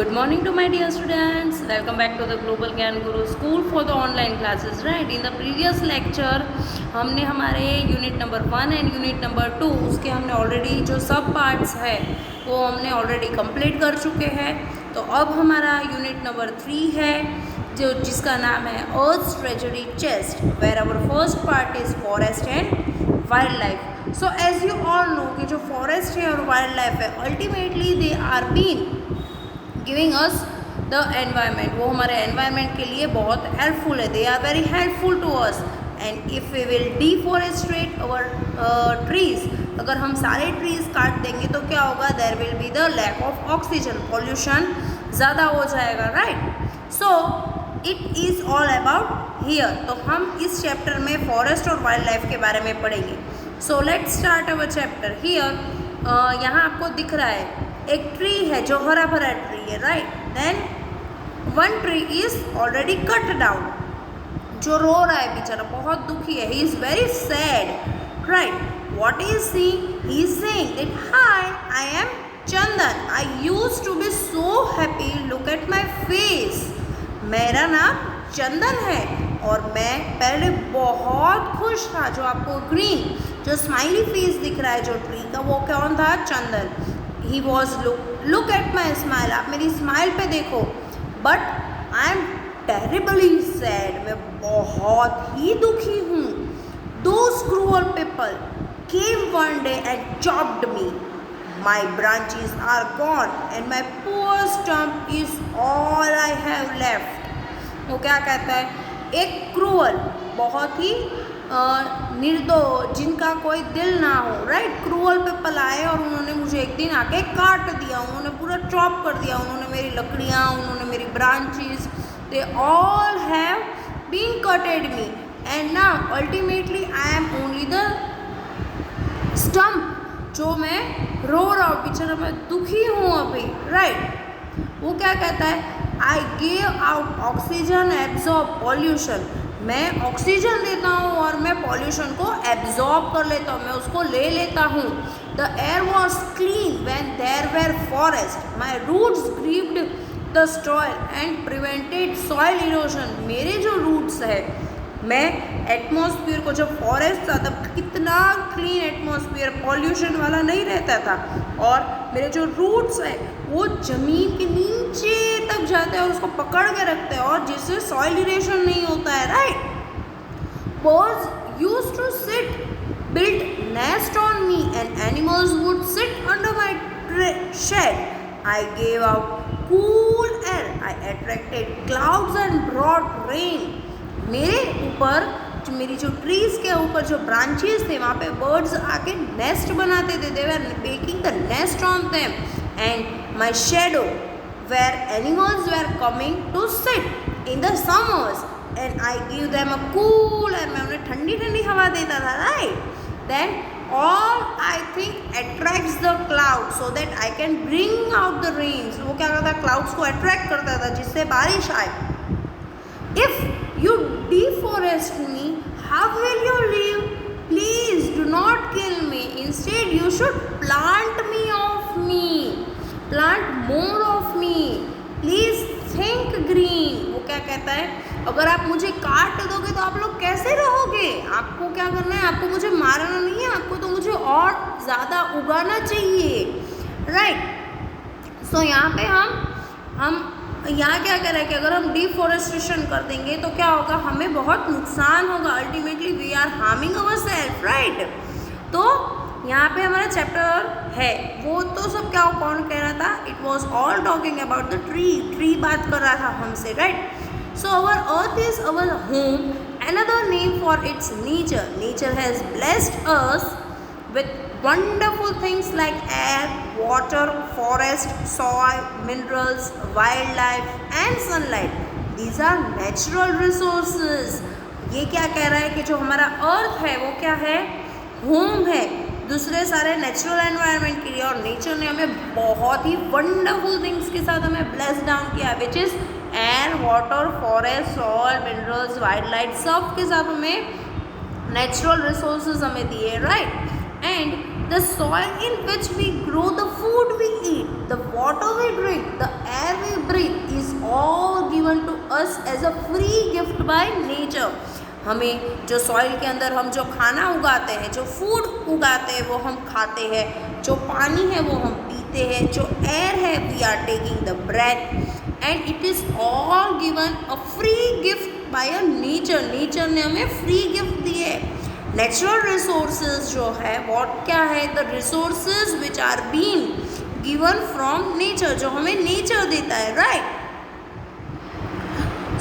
Good morning to my dear students. Welcome back to the Global Gyan Guru School for the online classes. Right? In the previous lecture हमने हमारे unit number 1 and unit number 2 उसके हमने already जो सब parts है वो हमने already complete कर चुके हैं. तो अब हमारा यूनिट नंबर 3 है जो जिसका नाम है earth treasury chest, where our first part is forest and wild life. So as you all know कि जो फॉरेस्ट है और वाइल्ड लाइफ है ultimately they are been giving us the environment. वो हमारे एनवायरनमेंट के लिए बहुत हेल्पफुल है. They are very helpful to us. And if we will deforestate our trees, अगर हम सारे ट्रीज काट देंगे तो क्या होगा? There will be the lack of oxygen, pollution ज़्यादा हो जाएगा. Right? So it is all about here. तो हम इस चैप्टर में फॉरेस्ट और वाइल्ड लाइफ के बारे में पढ़ेंगे. So let's start our chapter here. यहाँ आपको दिख रहा है एक ट्री है जो हरा भरा ट्री है. Right? Then one tree is already cut down. जो रो रहा है बेचारा, बहुत दुखी है. He is very sad. Right? What is he is saying that hi, I am Chandan, I used to be so happy, look at my face. मेरा नाम चंदन है और मैं पहले बहुत खुश था. जो आपको ग्रीन जो स्माइली फेस दिख रहा है जो ट्री का, वो कौन था? Chandan. He was look at my smile, आप मेरी स्माइल पे देखो. But I am terribly sad, मैं बहुत ही दुखी हूँ. Those cruel people came one day and chopped me. My branches are gone and my poor stump is all I have left. वो क्या कहता है? एक क्रूअल, बहुत ही निर्दोष, जिनका कोई दिल ना हो. राइट? क्रूअल पीपल आए और उन्होंने मुझे एक दिन आके काट दिया. उन्होंने पूरा चॉप कर दिया. उन्होंने मेरी लकड़ियाँ, उन्होंने मेरी branches, they all have been cutted me. And now ultimately I am only the stump. जो मैं रो रहा हूँ बेचारा, मैं दुखी हूँ अभी. राइट? वो क्या कहता है? I give out oxygen, absorb pollution. मैं ऑक्सीजन देता हूँ और मैं पॉल्यूशन को एब्जॉर्ब कर लेता हूँ, मैं उसको ले लेता हूँ. The air was clean when there were forest. My roots gripped the soil and prevented soil erosion. मेरे जो रूट्स है, मैं एटमॉस्फेयर को, जब फॉरेस्ट था तब कितना क्लीन एटमॉस्फेयर, पॉल्यूशन वाला नहीं रहता था. और मेरे जो रूट्स है वो ज़मीन के नीचे तक जाते हैं और उसको पकड़ के रखते हैं, और जिससे सॉइल इरेशन नहीं होता है. Right? Birds used to sit, built nest on me, and animals would sit under my shed. I gave out cool air. I attracted clouds and brought rain. मेरे ऊपर जो मेरी जो ट्रीज के ऊपर जो ब्रांचेस थे वहाँ पे बर्ड्स आके नेस्ट बनाते थे. They were making the nest on them. And my shadow where animals were coming to sit in the summers and I give them a cool air. मैं उन्हें ठंडी ठंडी हवा देता था. Right? Then all I think attracts the clouds so that I can bring out the rains. वो क्या करता है? क्लाउड्स को अट्रैक्ट करता था जिससे बारिश आए. If you deforest me, how will you live? Please do not kill me. Instead, you should plant me of me. Plant more of me. Please think green. वो क्या कहता है? अगर आप मुझे काट दोगे तो आप लोग कैसे रहोगे? आपको क्या करना है? आपको मुझे मारना नहीं है, आपको तो मुझे और ज़्यादा उगाना चाहिए. राइट? सो यहाँ पे हम यहाँ क्या कह रहे हैं कि अगर हम डिफॉरेस्टेशन कर देंगे तो क्या होगा? हमें बहुत नुकसान होगा. Ultimately we are harming our self. Right? तो यहाँ पे हमारा चैप्टर है वो तो सब क्या कौन कह रहा था? It was all talking about the tree बात कर रहा था हमसे. Right? So our earth is our home, another name for its nature. Nature has blessed us with wonderful things like air, water, forest, soil, minerals, wildlife and sunlight. These are natural resources. ये क्या कह रहा है कि जो हमारा अर्थ है वो क्या है? होम है दूसरे सारे नेचुरल एनवायरनमेंट के लिए. और नेचर ने हमें बहुत ही वंडरफुल थिंग्स के साथ हमें ब्लेस डाउन किया, which is air, water, forest, soil, minerals, wild life. सब के साथ हमें नेचुरल रिसोर्सेज हमें दिए. Right? And the soil in which we grow the food we eat, the water we drink, the air we all given to us as a free gift by nature. हमें जो soil के अंदर हम जो खाना उगाते हैं, जो फूड उगाते हैं वो हम खाते हैं, जो पानी है वो हम पीते हैं, जो एयर है we are taking the breath, and it is all given a free gift by a nature. Nature ने हमें फ्री गिफ्ट दिए। नेचुरल रिसोर्सेज जो है वो क्या है? The resources which are been given from nature, जो हमें नेचर देता है, right.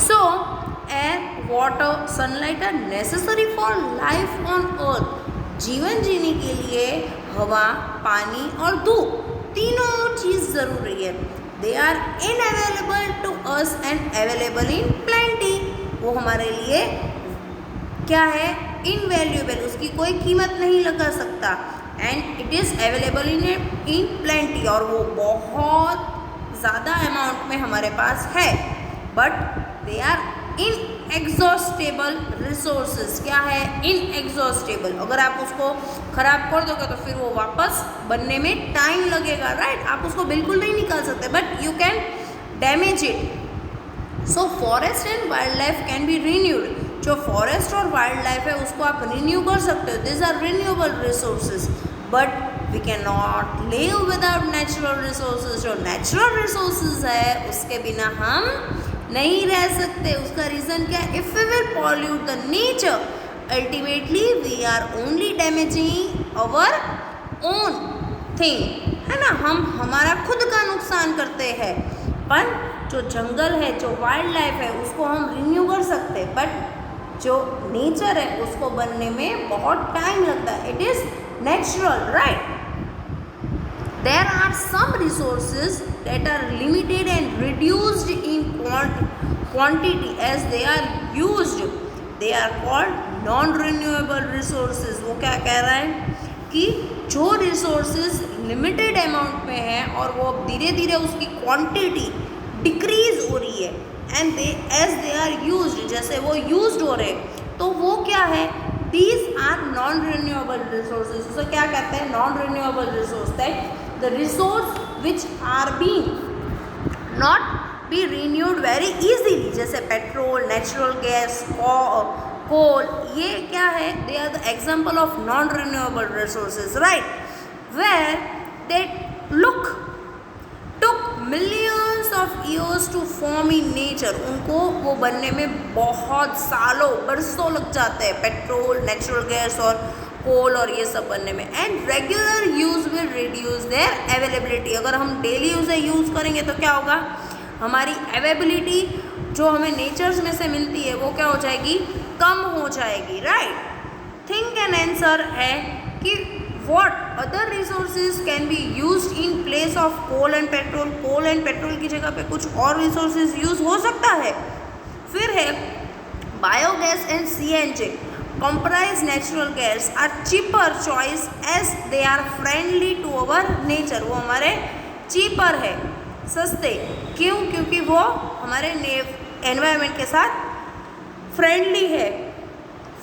So air, water, sunlight are necessary for life on earth. जीवन जीने के लिए हवा, पानी और धूप तीनों चीज़ ज़रूरी है। They are unavailable to us and available in plenty. वो हमारे लिए क्या है? इनवैल्यूएबल, उसकी कोई कीमत नहीं लगा सकता। And it is available in plenty, और वो बहुत ज़्यादा अमाउंट में हमारे पास है। But they are inexhaustible resources. क्या है? इनएग्जॉस्टेबल। अगर आप उसको ख़राब कर दोगे तो फिर वो वापस बनने में टाइम लगेगा, राइट। आप उसको बिल्कुल नहीं निकाल सकते, but you can damage it. So forest and wild life can be renewed. जो फॉरेस्ट और वाइल्ड लाइफ है उसको आप रिन्यू कर सकते हो। This are renewable resources, but we can not live without natural resources. जो नेचुरल रिसोर्सेज है उसके बिना हम नहीं रह सकते। उसका रीज़न क्या है? If we will pollute the nature, ultimately we are only damaging our own thing, है ना। हम हमारा खुद का नुकसान करते हैं। पर जो जंगल है, जो वाइल्ड लाइफ है, उसको हम रिन्यू कर सकते हैं, बट जो नेचर है उसको बनने में बहुत टाइम लगता है। It is natural, right. There are some resources that are limited and reduced in quantity as they are used. They are called non-renewable resources. वो क्या कह रहा है कि जो resources limited amount में है और वो धीरे धीरे उसकी quantity decrease हो रही है, and they as they are used, जैसे वो used हो रहे, तो वो क्या है? These are non-renewable resources. उसे क्या कहते हैं? Non-renewable resource, that the resource which are being not be renewed very easily, जैसे पेट्रोल, नेचुरल गैस, कोल, ये क्या है? They are the example of non-renewable resources, right? Where they took millions of years to form in nature. उनको वो बनने में बहुत सालों, बरसों लग जाते हैं, पेट्रोल, नेचुरल गैस और कोल और ये सब बनने में। And regular use will reduce there availability. अगर हम डेली यूज़ यूज़ करेंगे तो क्या होगा? हमारी अवेलेबिलिटी जो हमें नेचर्स में से मिलती है वो क्या हो जाएगी? कम हो जाएगी, राइट। थिंक एंड आंसर है कि what other resources can be used in place of coal and petrol. Coal and petrol की जगह पे कुछ और रिसोर्सेज यूज़ हो सकता है। फिर है biogas and CNG comprise natural gas are cheaper choice as they are friendly to our nature. वो हमारे cheaper है, सस्ते। क्यों? क्योंकि वो हमारे एनवायरनमेंट के साथ फ्रेंडली है।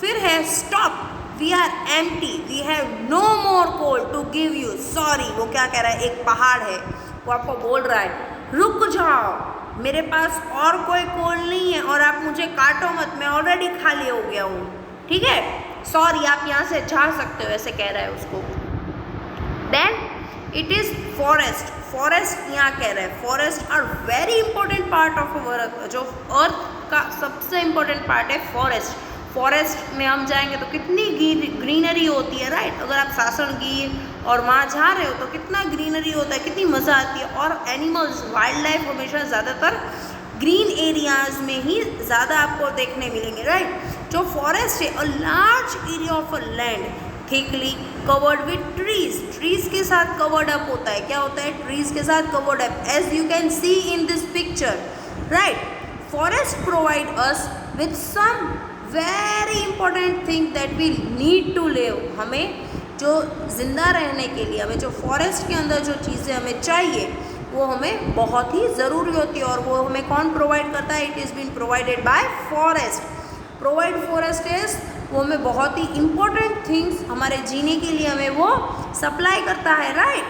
फिर है stop, we are empty, we have no more coal to give you, sorry। वो क्या कह रहा है? एक पहाड़ है, वो आपको बोल रहा है रुक जाओ, मेरे पास और कोई कोल नहीं है और आप मुझे काटो मत, मैं ऑलरेडी खाली हो गया हूँ, ठीक है, सॉरी, आप यहाँ से जा सकते हो, ऐसे कह रहा है उसको। Then it is forest. Forest यहाँ कह रहा है forest are very important part of our earth. जो अर्थ का सबसे इम्पोर्टेंट पार्ट है फॉरेस्ट। फॉरेस्ट में हम जाएंगे तो कितनी ग्रीनरी होती है, राइट। अगर आप सासणगीर और वहाँ जा रहे हो तो कितना ग्रीनरी होता है, कितनी मज़ा आती है। और एनिमल्स, वाइल्ड लाइफ हमेशा ज़्यादातर ग्रीन एरियाज़ में ही ज़्यादा आपको देखने मिलेंगे, राइट। जो फॉरेस्ट है, a large area of a land thickly covered with trees. Trees के साथ कवर्ड अप होता है। क्या होता है? ट्रीज के साथ covered up, as you can see in this picture, right. Forest provide us with some very important thing that we need to live. हमें जो ज़िंदा रहने के लिए, हमें जो फॉरेस्ट के अंदर जो चीज़ें हमें चाहिए वो हमें बहुत ही ज़रूरी होती है। और वो हमें कौन प्रोवाइड करता है? It is been provided by forest. Provide forest is, वो हमें बहुत ही इम्पोर्टेंट थिंग्स हमारे जीने के लिए हमें वो सप्लाई करता है, राइट।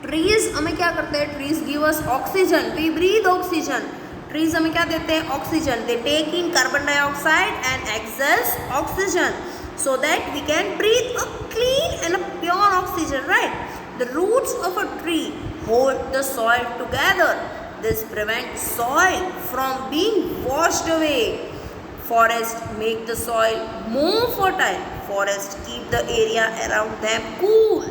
ट्रीज़ हमें क्या करते हैं? Trees give us oxygen, we breathe oxygen. Trees हमें क्या देते हैं? Oxygen. They take in carbon dioxide and exhale oxygen so that we can breathe a clean and a pure oxygen, right? The roots of a tree hold the soil together. This prevents soil from being washed away. Forests make the soil more fertile. Forests keep the area around them cool.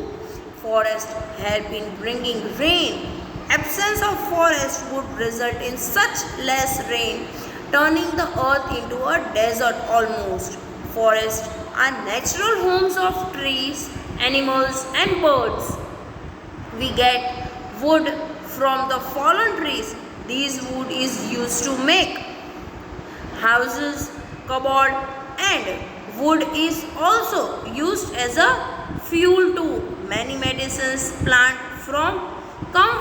Forests help in bringing rain. Absence of forest would result in such less rain, turning the earth into a desert almost. Forests are natural homes of trees, animals and birds. We get wood from the fallen trees. This wood is used to make houses, cupboard, and wood is also used as a fuel too. Many medicines come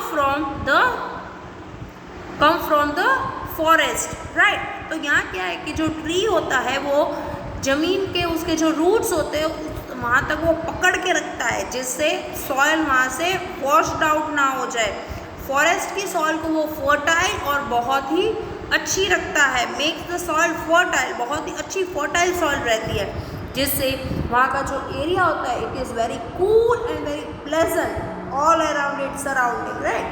from the forest, right? तो यहाँ क्या है कि जो tree होता है वो ज़मीन के उसके जो रूट्स होते हैं वहाँ तक वो पकड़ के रखता है, जिससे सॉइल वहाँ से वॉश्ड आउट ना हो जाए. फॉरेस्ट की सॉइल को वो फर्टाइल और बहुत ही अच्छी रखता है. मेक्स द सॉइल फर्टाइल, बहुत ही अच्छी फर्टाइल सॉइल रहती है, जिससे वहाँ का जो एरिया होता है it is very cool and very pleasant all around it surrounding, right?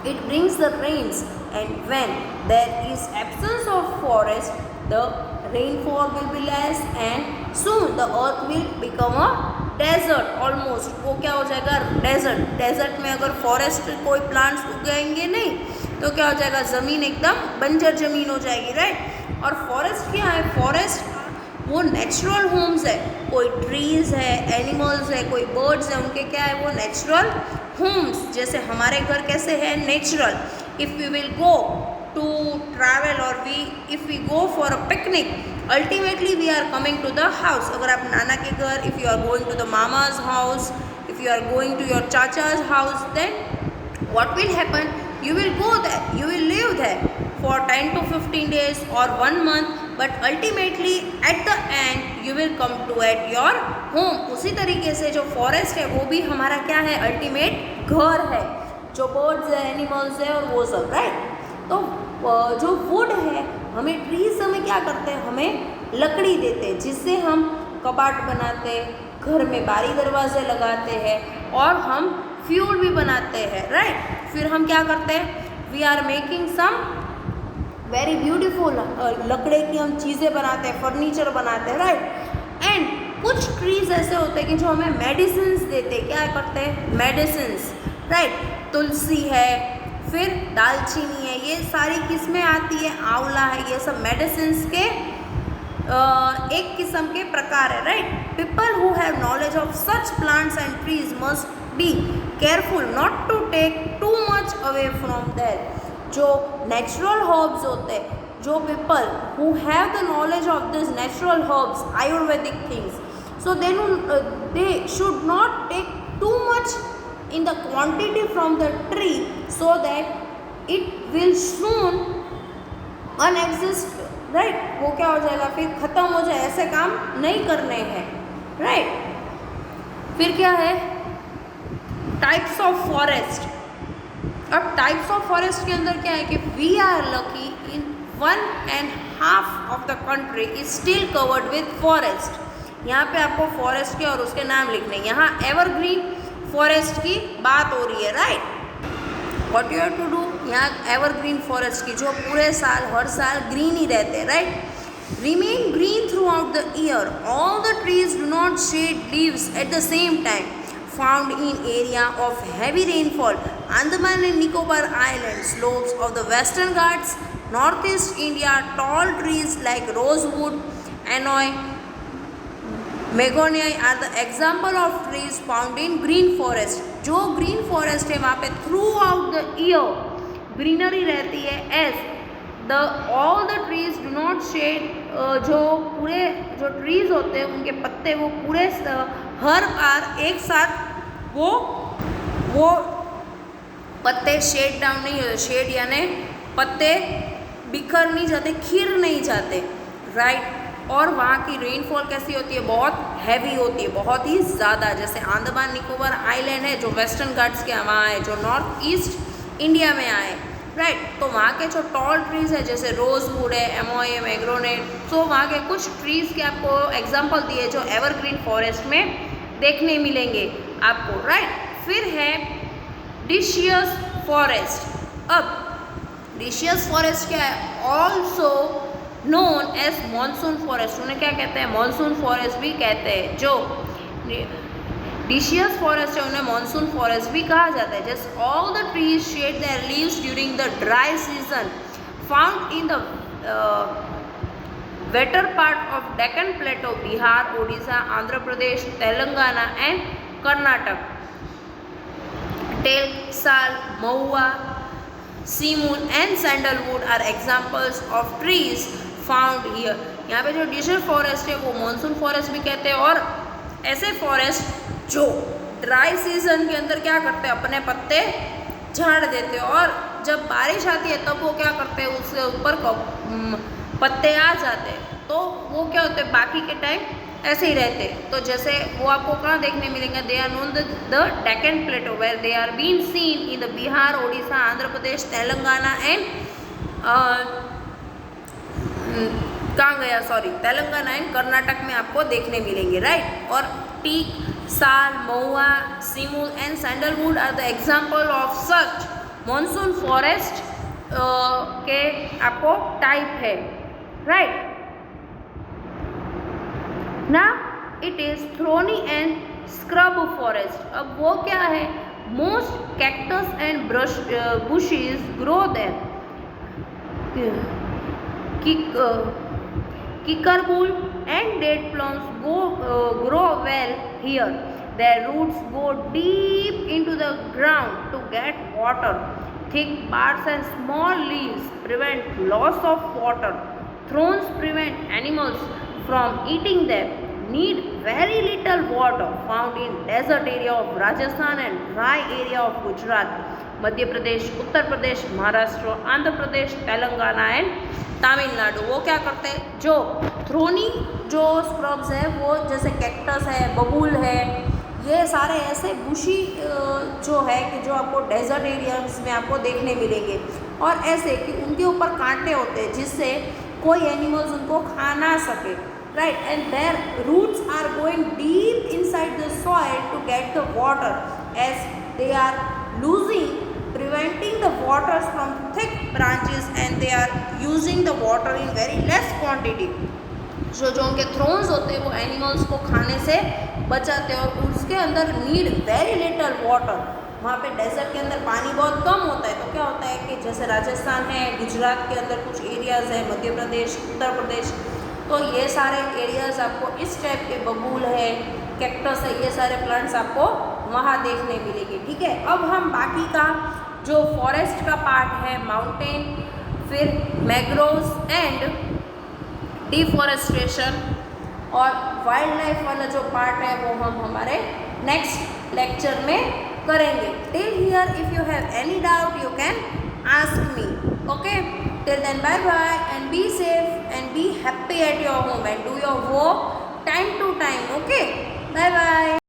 It brings the rains, and when there is absence of forest, the rainfall will be less, and soon the earth will become a desert almost. वो क्या हो जाएगा? Desert. Desert में अगर forest कोई plants उगाएंगे नहीं तो क्या हो जाएगा? ज़मीन एकदम बंजर ज़मीन हो जाएगी, राइट? और फॉरेस्ट क्या है? फॉरेस्ट वो नेचुरल होम्स है. कोई ट्रीज़ है, एनिमल्स है, कोई बर्ड्स है, उनके क्या है? वो नेचुरल होम्स. जैसे हमारे घर कैसे है? Natural. If we will go to travel और if we go for a picnic, ultimately we are coming to the house. अगर आप नाना के घर, if you are going to the मामाज house, if you are going to your चाचाज house, then what will happen? You will go there, you will live there for 10 to 15 days or 1 month, but ultimately at the end you will come to at your home. उसी तरीके से जो forest है वो भी हमारा क्या है? अल्टीमेट घर है. जो बर्ड्स है, एनिमल्स है और वो सब, राइट? तो जो वुड है, हमें ट्रीज हमें क्या करते हैं? हमें लकड़ी देते हैं, जिससे हम कबाड़ बनाते हैं, घर में बारी दरवाजे लगाते हैं और हम फ्यूल भी बनाते हैं, राइट? फिर हम क्या करते हैं? We are making some very beautiful लकड़े की हम चीज़ें बनाते हैं, फर्नीचर बनाते हैं, राइट? एंड कुछ ट्रीज ऐसे होते हैं कि जो हमें मेडिसिन्स देते हैं. क्या करते हैं? Medicines, right? तुलसी है, फिर दालचीनी है, ये सारी किस्में आती है, आंवला है, ये सब मेडिसिन्स के एक किस्म के प्रकार है, right? People who have knowledge of such plants and trees must be careful not to take too much away from there. जो नेचुरल हर्ब्स होते हैं, जो people who have the knowledge of this natural herbs, Ayurvedic things, so they should not take too much in the quantity from the tree so that it will soon unexist, right? वो क्या हो जाएगा? फिर ख़त्म हो जाए. ऐसे काम नहीं करने हैं, right? फिर क्या है? Types of forest. अब टाइप्स ऑफ फॉरेस्ट के अंदर क्या है कि we are lucky in 1.5 of the country is still covered with forest. यहाँ पे आपको फॉरेस्ट के और उसके नाम लिखने. यहाँ एवरग्रीन फॉरेस्ट की बात हो रही है, right? What you have to do? यहाँ एवरग्रीन फॉरेस्ट की जो पूरे साल हर साल ग्रीन ही रहते हैं, right? Remain green throughout the year. All the trees do not shed leaves at the same time. Found in area of heavy rainfall, Andaman and Nicobar island, slopes of the western Ghats, north east India, tall trees like rosewood, ebony, mahogany are the example of trees found in green forest. जो green forest है वहाँ पे throughout the year greenery रहती है. As the all the trees do not shed, जो पूरे जो trees होते हैं उनके पत्ते वो पूरे हर बार एक साथ वो पत्ते शेड डाउन नहीं होते. शेड यानी पत्ते बिखर नहीं जाते, खिर नहीं जाते, राइट? और वहाँ की रेनफॉल कैसी होती है? बहुत हैवी होती है, बहुत ही ज़्यादा. जैसे अंडमान निकोबार आइलैंड है जो वेस्टर्न घाट्स के वहाँ है, जो नॉर्थ ईस्ट इंडिया में आए, राइट। तो वहाँ के जो टॉल ट्रीज है जैसे रोजवुड है, एमोए, मैग्रोनेट, तो वहाँ के कुछ ट्रीज के आपको एग्जांपल दिए जो एवरग्रीन फॉरेस्ट में देखने मिलेंगे आपको, राइट। फिर है डिशियस फॉरेस्ट। अब डिशियस फॉरेस्ट क्या है? Also known as monsoon forest. उन्हें क्या कहते हैं? मॉनसून फॉरेस्ट भी कहते हैं। जो डिशियस फॉरेस्ट है उन्हें मॉनसून फॉरेस्ट भी कहा जाता है। Just all the trees shed their leaves during the dry season found in the wetter part of Deccan plateau, Bihar, Odisha, Andhra Pradesh, Telangana and Karnataka. Teak, sal, mahua, semul and sandalwood are examples of trees found here. यहाँ पे जो डिशियस forest है वो monsoon forest भी कहते हैं, और ऐसे फॉरेस्ट जो ड्राई सीजन के अंदर क्या करते हैं? अपने पत्ते झाड़ देते हैं, और जब बारिश आती है तब वो क्या करते हैं? उसके ऊपर पत्ते आ जाते हैं, तो वो क्या होते हैं? बाकी के टाइम ऐसे ही रहते हैं। तो जैसे वो आपको कहाँ देखने मिलेंगे? They are known the Deccan plateau where they are been seen in the Bihar, Odisha, Andhra Pradesh, Telangana and कहाँ गया? सॉरी, तेलंगाना एंड कर्नाटक में आपको देखने मिलेंगे, राइट। और teak, sal, mahua, semul and sandalwood are the example of such monsoon forest के आपको टाइप है, राइट। ना it is thorny and scrub forest. अब वो क्या है? Most cactus and bushes grow there. Kikarbul and date plums grow well here. Their roots go deep into the ground to get water. Thick barks and small leaves prevent loss of water. Thorns prevent animals from eating them. Need very little water. Found in desert area of Rajasthan and dry area of Gujarat, Madhya Pradesh, Uttar Pradesh, Maharashtra, Andhra Pradesh, Telangana and Tamil Nadu. वो क्या करते हैं? जो thorny जो scrubs है वो जैसे cactus है, बबूल है, ये सारे ऐसे बुशी जो है कि जो आपको डेजर्ट एरियाज में आपको देखने मिलेंगे, और ऐसे कि उनके ऊपर कांटे होते हैं जिससे कोई एनिमल्स उनको खा ना सके, right. And their roots are going deep inside the soil to get the water as they are losing preventing the waters from thick branches and they are using the water in very less quantity. जो उनके thrones होते हैं वो animals को खाने से बचाते हैं, और उसके अंदर नीड वेरी लिटल वाटर। वहाँ पे डेजर्ट के अंदर पानी बहुत कम होता है, तो क्या होता है कि जैसे राजस्थान है, गुजरात के अंदर कुछ एरियाज़ है, मध्य प्रदेश, उत्तर प्रदेश, तो ये सारे एरियाज़ आपको इस टाइप के बबूल है, कैक्टस है, ये सारे प्लांट्स आपको वहाँ देखने मिलेंगे, ठीक है। अब हम बाकी का जो फॉरेस्ट का पार्ट है, माउंटेन, फिर मैंग्रोव्स एंड डिफॉरेस्टेशन और वाइल्ड लाइफ वाला जो पार्ट है वो हम हमारे नेक्स्ट लेक्चर में करेंगे। Till here if you have any doubt you can ask me, okay. Till then bye bye and be safe and be happy at your home and do your work time to time, okay. Bye bye.